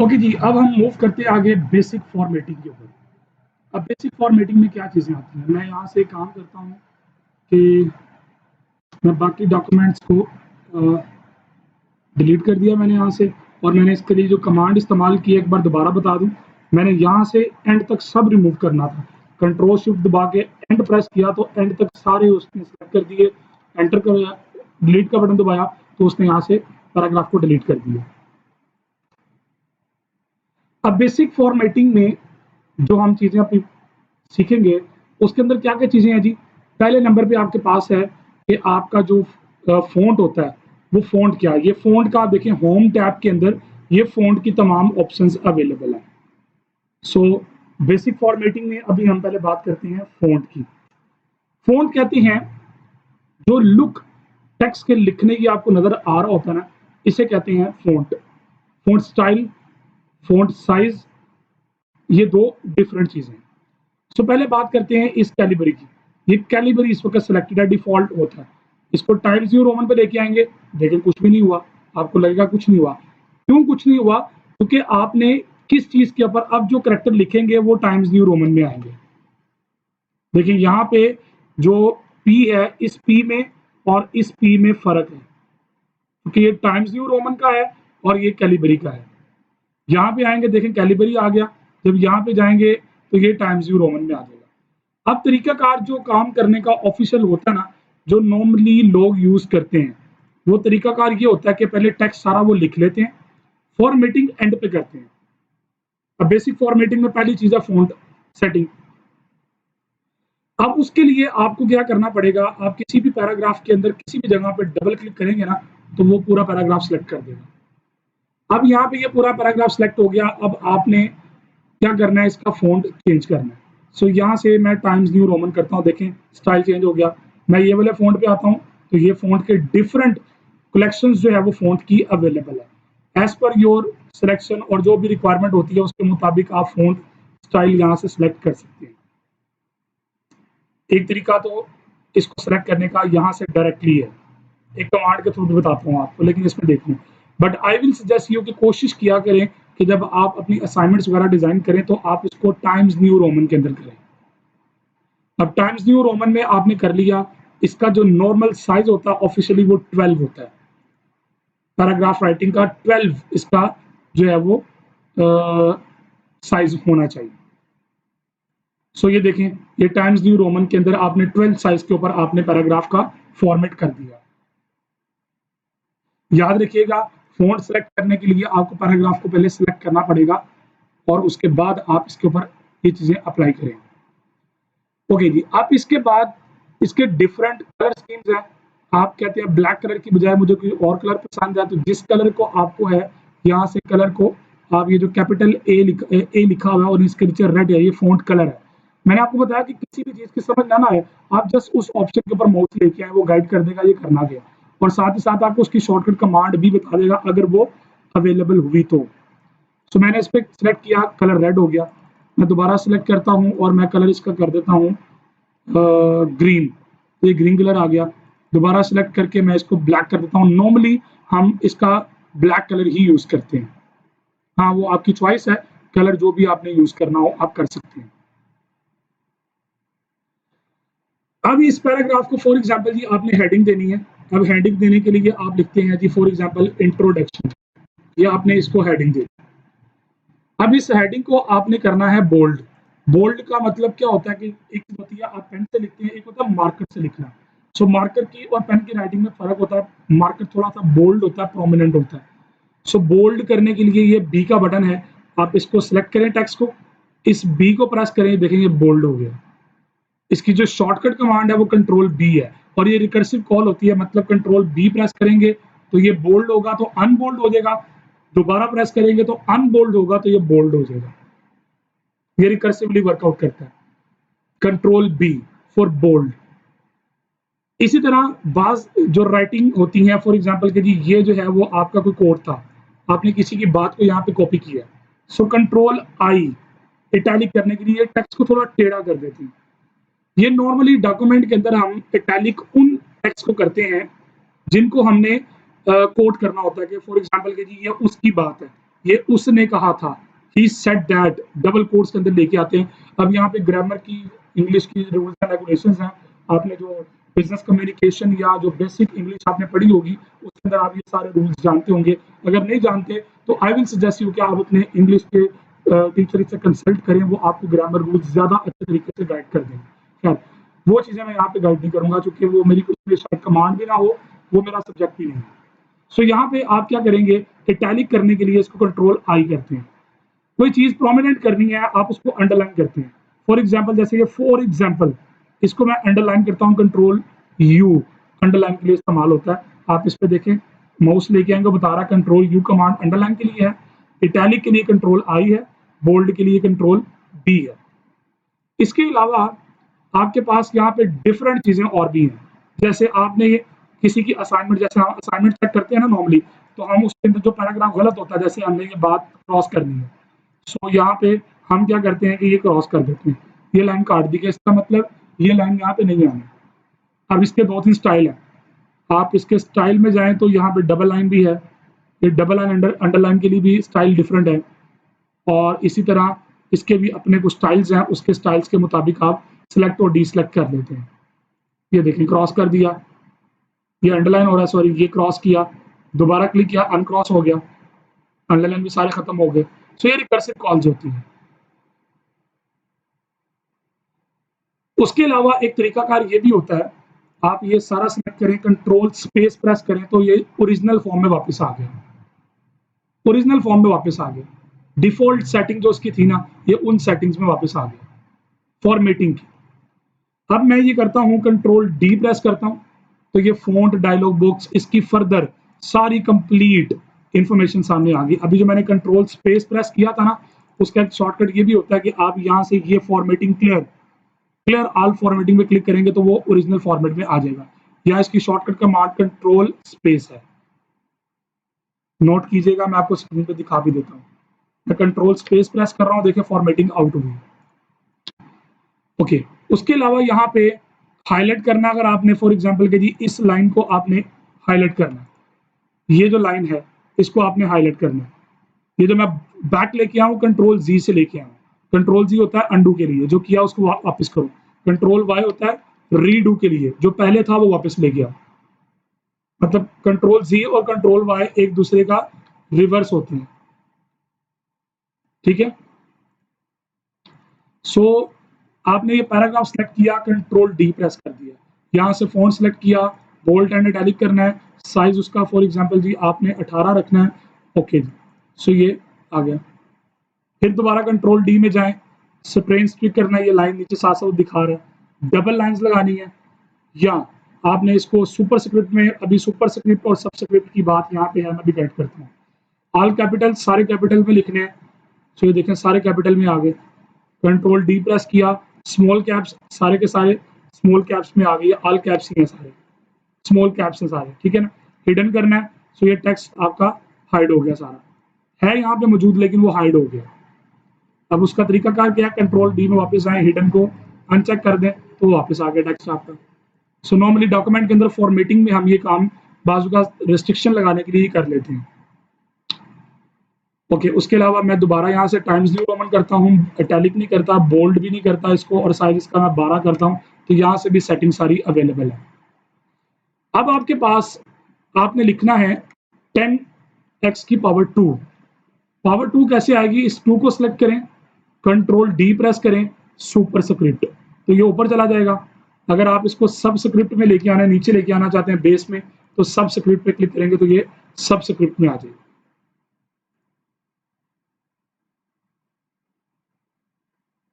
Okay जी, अब हम move करते हैं आगे बेसिक फॉर्मेटिंग के ऊपर। अब बेसिक फॉर्मेटिंग में क्या चीज़ें आती हैं, मैं यहाँ से काम करता हूँ कि मैं बाकी डॉक्यूमेंट्स को डिलीट कर दिया मैंने यहाँ से, और मैंने इसके लिए जो कमांड इस्तेमाल की एक बार दोबारा बता दूँ। मैंने यहाँ से एंड तक सब रिमूव करना था, कंट्रोल शिफ्ट दबा के एंड प्रेस किया तो एंड तक सारे उसने सेलेक्ट कर दिए, एंटर कर डिलीट का बटन दबाया तो उसने यहाँ से पैराग्राफ को डिलीट कर दिया। अब बेसिक फॉर्मेटिंग में जो हम चीज़ें अपनी सीखेंगे उसके अंदर क्या क्या चीज़ें हैं जी। पहले नंबर पे आपके पास है कि आपका जो फ़ॉन्ट होता है वो फ़ॉन्ट क्या है। ये फ़ॉन्ट का आप देखें होम टैब के अंदर ये फ़ॉन्ट की तमाम ऑप्शंस अवेलेबल हैं। सो बेसिक फॉर्मेटिंग में अभी हम पहले बात करते हैं फ़ॉन्ट की। फ़ॉन्ट कहते हैं जो लुक टेक्स्ट के लिखने की आपको नज़र आ रहा होता है ना, इसे कहते हैं font. Font style, font size, ये 2 डिफरेंट चीज़ें हैं। सो पहले बात करते हैं इस कैलिबरी की। ये कैलिबरी इस वक्त सेलेक्टेड है, डिफॉल्ट होता है। इसको टाइम्स न्यू रोमन पे लेके आएंगे, लेकिन कुछ भी नहीं हुआ। आपको लगेगा कुछ नहीं हुआ। क्यों कुछ नहीं हुआ? क्योंकि आपने किस चीज़ के ऊपर अब जो करैक्टर लिखेंगे वो टाइम्स न्यू रोमन में आएंगे। देखिए यहाँ पे जो पी है, इस पी में और इस पी में फ़र्क है, क्योंकि ये टाइम्स न्यू रोमन का है और ये कैलिबरी का है। यहाँ पे आएंगे, देखें कैलिबरी आ गया। जब यहाँ पे जाएंगे तो ये टाइम्स न्यू रोमन में आ जाएगा। अब तरीकाकार जो काम करने का ऑफिशियल होता है ना, जो नॉर्मली लोग यूज़ करते हैं, वो तरीकाकार ये होता है कि पहले टेक्स्ट सारा वो लिख लेते हैं, फॉर्मेटिंग एंड पे करते हैं। अब बेसिक फॉर्मेटिंग में पहली चीज़ है फ़ॉन्ट सेटिंग। अब उसके लिए आपको क्या करना पड़ेगा, आप किसी भी पैराग्राफ के अंदर किसी भी जगह पे डबल क्लिक करेंगे ना, तो वो पूरा पैराग्राफ सेलेक्ट कर देगा। अब यहाँ पे ये पूरा पैराग्राफ सेलेक्ट हो गया, अब आपने क्या करना है, इसका फ़ॉन्ट चेंज करना है। सो यहाँ से मैं टाइम्स न्यू रोमन करता हूँ, देखें स्टाइल चेंज हो गया। मैं ये वाले फ़ॉन्ट पे आता हूँ तो ये फ़ॉन्ट के डिफरेंट कलेक्शंस जो है वो फ़ॉन्ट की अवेलेबल है। एज़ पर योर सिलेक्शन और जो भी रिक्वायरमेंट होती है उसके मुताबिक आप फ़ॉन्ट स्टाइल यहाँ से सिलेक्ट कर सकते हैं। एक तरीका तो इसको सेलेक्ट करने का यहाँ से डायरेक्टली है, एक कमांड के थ्रू भी बताता हूँ आपको, लेकिन इसमें देख लें। But I will suggest you कि कोशिश किया करें कि जब आप अपनी असाइनमेंट्स वगैरह डिज़ाइन करें तो आप इसको टाइम्स न्यू रोमन के अंदर करें। अब टाइम्स न्यू रोमन में आपने कर लिया, इसका जो नॉर्मल साइज होता है ऑफिशियली वो 12 होता है। पैराग्राफ राइटिंग का 12 इसका जो है वो साइज होना चाहिए। सो ये देखें, ये टाइम्स न्यू रोमन के अंदर आपने 12 साइज के ऊपर आपने पैराग्राफ का फॉर्मेट कर दिया। याद रखिएगा, फ़ॉन्ट सेलेक्ट करने के लिए आपको पैराग्राफ को पहले सेलेक्ट करना पड़ेगा और उसके बाद आप इसके ऊपर ये चीज़ें अप्लाई करें। ओके जी, अब इसके बाद इसके डिफरेंट कलर स्कीम्स हैं। आप कहते हैं ब्लैक कलर की बजाय मुझे कोई और कलर पसंद है, तो जिस कलर को आपको है, यहाँ से कलर को आप ये जो कैपिटल ए लिखा हुआ है और इसके नीचे रेड है, ये फ़ॉन्ट कलर है। मैंने आपको बताया कि किसी भी चीज़ की समझ ना आए, आप जस्ट उस ऑप्शन के ऊपर माउस लेके आए, वो गाइड कर देगा ये करना क्या है, और साथ ही साथ आपको उसकी शॉर्टकट कमांड भी बता देगा अगर वो अवेलेबल हुई तो। सो मैंने इस पे सिलेक्ट किया, कलर रेड हो गया। मैं दोबारा सिलेक्ट करता हूँ और मैं कलर इसका कर देता हूँ ग्रीन, तो ये ग्रीन कलर आ गया। दोबारा सिलेक्ट करके मैं इसको ब्लैक कर देता हूँ। नॉर्मली हम इसका ब्लैक कलर ही यूज़ करते हैं। हाँ, वो आपकी चॉइस है, कलर जो भी आपने यूज़ करना हो आप कर सकते हैं। अब इस पैराग्राफ को फॉर एग्जांपल जी आपने हेडिंग देनी है। अब हेडिंग देने के लिए आप लिखते हैं जी फॉर एग्जांपल इंट्रोडक्शन, ये आपने इसको हेडिंग दी। अब इस हेडिंग को आपने करना है बोल्ड। बोल्ड का मतलब क्या होता है कि एक होती है आप पेन से लिखते हैं, एक होता है मार्कर से लिखना। सो मार्कर की और पेन की राइटिंग में फ़र्क होता है। मार्कर थोड़ा सा बोल्ड होता है, प्रोमिनेंट होता है। सो बोल्ड करने के लिए ये बी का बटन है, आप इसको सिलेक्ट करें टेक्स्ट को, इस बी को प्रेस करें, देखेंगे बोल्ड हो गया। इसकी जो शॉर्टकट कमांड है वो कंट्रोल बी है और ये रिकर्सिव कॉल होती है, मतलब कंट्रोल बी प्रेस करेंगे तो ये बोल्ड होगा तो अनबोल्ड हो जाएगा, दोबारा प्रेस करेंगे तो अनबोल्ड होगा तो ये बोल्ड हो जाएगा। ये रिकर्सिवली वर्कआउट करता है। Control B for bold. इसी तरह बाज जो राइटिंग होती है, फॉर एग्जांपल कि जी ये जो है वो आपका कोई कोड था, आपने किसी की बात को यहाँ पे कॉपी किया, सो कंट्रोल आई इटैलिक करने के लिए टेक्स्ट को थोड़ा टेढ़ा कर देती है। ये नॉर्मली डॉक्यूमेंट के अंदर हम इटैलिक उन टेक्स्ट को करते हैं जिनको हमने कोट करना होता है कि फॉर एग्जांपल कि जी ये उसकी बात है, ये उसने कहा था, he said that, double quotes के अंदर लेके आते हैं। अब यहाँ पे ग्रामर की, इंग्लिश की रूल्स एंड रेगुलेशंस हैं। आपने जो बिजनेस कम्युनिकेशन या जो बेसिक इंग्लिश आपने पढ़ी होगी उसके अंदर आप ये सारे रूल्स जानते होंगे। अगर नहीं जानते तो आई विल सजेस्ट यू कि आप अपने इंग्लिश के टीचर से कंसल्ट करें, वो आपको ग्रामर रूल्स ज़्यादा अच्छे तरीके से गाइड कर देंगे। खैर, वो चीज़ें मैं यहाँ पे गाइड नहीं करूँगा क्योंकि वो मेरी उसमें शायद कमांड भी ना हो, वो मेरा सब्जेक्ट भी नहीं है। सो यहाँ पे आप क्या करेंगे, इटैलिक करने के लिए इसको कंट्रोल आई करते हैं। कोई चीज़ प्रोमिनेंट करनी है, आप उसको अंडरलाइन करते हैं। फॉर एग्जाम्पल, जैसे ये फॉर एग्जाम्पल, इसको मैं अंडरलाइन करता हूँ, कंट्रोल यू अंडरलाइन के लिए इस्तेमाल होता है। आप इस पे देखें, माउस लेके आएंगे, बता रहा कंट्रोल यू कमांड अंडरलाइन के लिए है, इटैलिक के लिए कंट्रोल आई है, बोल्ड के लिए कंट्रोल बी है। इसके अलावा आपके पास यहाँ पे डिफरेंट चीजें और भी हैं। जैसे आपने ये किसी की असाइनमेंट, जैसे हम असाइनमेंट चेक करते हैं ना नॉर्मली, तो हम उसके अंदर जो पैराग्राफ गलत होता है, जैसे हमने ये बात क्रॉस करनी है, सो यहाँ पे हम क्या करते हैं कि ये क्रॉस कर देते हैं, ये लाइन काट दी गई, इसका मतलब ये लाइन यहाँ पे नहीं आनी। अब इसके दो तीन स्टाइल है, आप इसके स्टाइल में जाएं तो यहाँ पे डबल लाइन भी है, ये डबल लाइन अंडरलाइन के लिए भी स्टाइल डिफरेंट है, और इसी तरह इसके भी अपने कुछ स्टाइल्स हैं, उसके स्टाइल्स के मुताबिक आप सिलेक्ट और डी सिलेक्ट कर लेते हैं। ये देखें, क्रॉस कर दिया, ये अंडरलाइन हो रहा है, सॉरी ये क्रॉस किया, दोबारा क्लिक किया, अनक्रॉस हो गया, अंडरलाइन भी सारे खत्म हो गए। सो ये रिकर्सिव कॉल्स होती हैं। उसके अलावा एक तरीकाकार ये भी होता है, आप ये सारा सिलेक्ट करें, कंट्रोल स्पेस प्रेस करें तो ये ओरिजिनल फॉर्म में वापस आ गया, ओरिजिनल फॉर्म में वापस आ गया। डिफॉल्ट सेटिंग जो उसकी थी ना, ये उन सेटिंग्स में वापस आ गया फॉर्मेटिंग की। अब मैं ये करता हूँ, कंट्रोल डी प्रेस करता हूँ, तो ये फ़ॉन्ट डायलॉग बॉक्स, इसकी फर्दर सारी कंप्लीट इंफॉर्मेशन सामने आ गई। अभी जो मैंने कंट्रोल स्पेस प्रेस किया था ना, उसका एक शॉर्टकट ये भी होता है कि आप यहाँ से ये फॉर्मेटिंग क्लियर ऑल फॉर्मेटिंग में क्लिक करेंगे तो वो ओरिजिनल फॉर्मेट में आ जाएगा। यहाँ इसकी शॉर्टकट का मार्क कंट्रोल स्पेस है, नोट कीजिएगा, मैं आपको स्क्रीन पे दिखा भी देता हूँ। मैं कंट्रोल स्पेस प्रेस कर रहा हूँ, देखिए फॉर्मेटिंग आउट हुई। ओके, उसके अलावा यहाँ पे हाईलाइट करना, अगर आपने फॉर एग्जांपल के जी इस लाइन को आपने हाईलाइट करना, ये जो लाइन है इसको आपने हाईलाइट करना है। ये जो मैं बैक लेके आऊँ, कंट्रोल जी से लेके आऊँ, कंट्रोल जी होता है अंडू के लिए, जो किया उसको वापस करो, कंट्रोल वाई होता है रीडू के लिए, जो पहले था वो वापस ले गया। मतलब कंट्रोल जी और कंट्रोल वाई एक दूसरे का रिवर्स होते हैं, ठीक है। सो आपने ये पैराग्राफ सेलेक्ट किया, कंट्रोल डी प्रेस कर दिया, यहाँ से फॉन्ट सेलेक्ट किया, बोल्ड एंड इटैलिक करना है, साइज उसका फॉर एग्जांपल जी आपने 18 रखना है, ओके जी। सो ये आ गया। फिर दोबारा कंट्रोल डी में जाएं, स्प्रेन स्ट्रिक करना है, ये लाइन नीचे साथ साथ दिखा रहा है, डबल लाइंस लगानी है, या आपने इसको सुपर स्क्रिप्ट में, अभी सुपर स्क्रिप्ट और सब स्क्रिप्ट की बात यहाँ पे है, मैं भी गाइड करता हूँ। ऑल कैपिटल सारे कैपिटल में लिखने हैं, सो ये देखें सारे कैपिटल में आ गए। कंट्रोल डी प्रेस किया, स्मॉल कैप्स सारे के सारे स्मॉल कैप्स में आ गई, ऑल कैप्स ही हैं सारे, स्मॉल कैप्स हैं सारे, ठीक है ना। हिडन करना है, सो ये टेक्स्ट आपका हाइड हो गया, सारा है यहाँ पे मौजूद लेकिन वो हाइड हो गया। अब उसका तरीकाकार क्या है, कंट्रोल डी में वापस आए, हिडन को अनचेक कर दें तो वापस आ गया टेक्स्ट आपका। सो नॉर्मली डॉक्यूमेंट के अंदर फॉर्मेटिंग में हम ये काम बाजू का रिस्ट्रिक्शन लगाने के लिए ही कर लेते हैं। ओके, उसके अलावा मैं दोबारा यहाँ से टाइम्स न्यू रोमन करता हूँ, इटैलिक नहीं करता, बोल्ड भी नहीं करता इसको, और साइज इसका मैं 12 करता हूँ, तो यहाँ से भी सेटिंग सारी अवेलेबल है। अब आपके पास आपने लिखना है 10x की पावर 2। पावर 2 कैसे आएगी, इस 2 को सिलेक्ट करें, कंट्रोल डी प्रेस करें, सुपर स्क्रिप्ट, तो ये ऊपर चला जाएगा। अगर आप इसको सब स्क्रिप्ट में लेके आना है, नीचे लेके आना चाहते हैं बेस में, तो सब स्क्रिप्ट पे क्लिक करेंगे तो ये सब स्क्रिप्ट में आ जाएगी।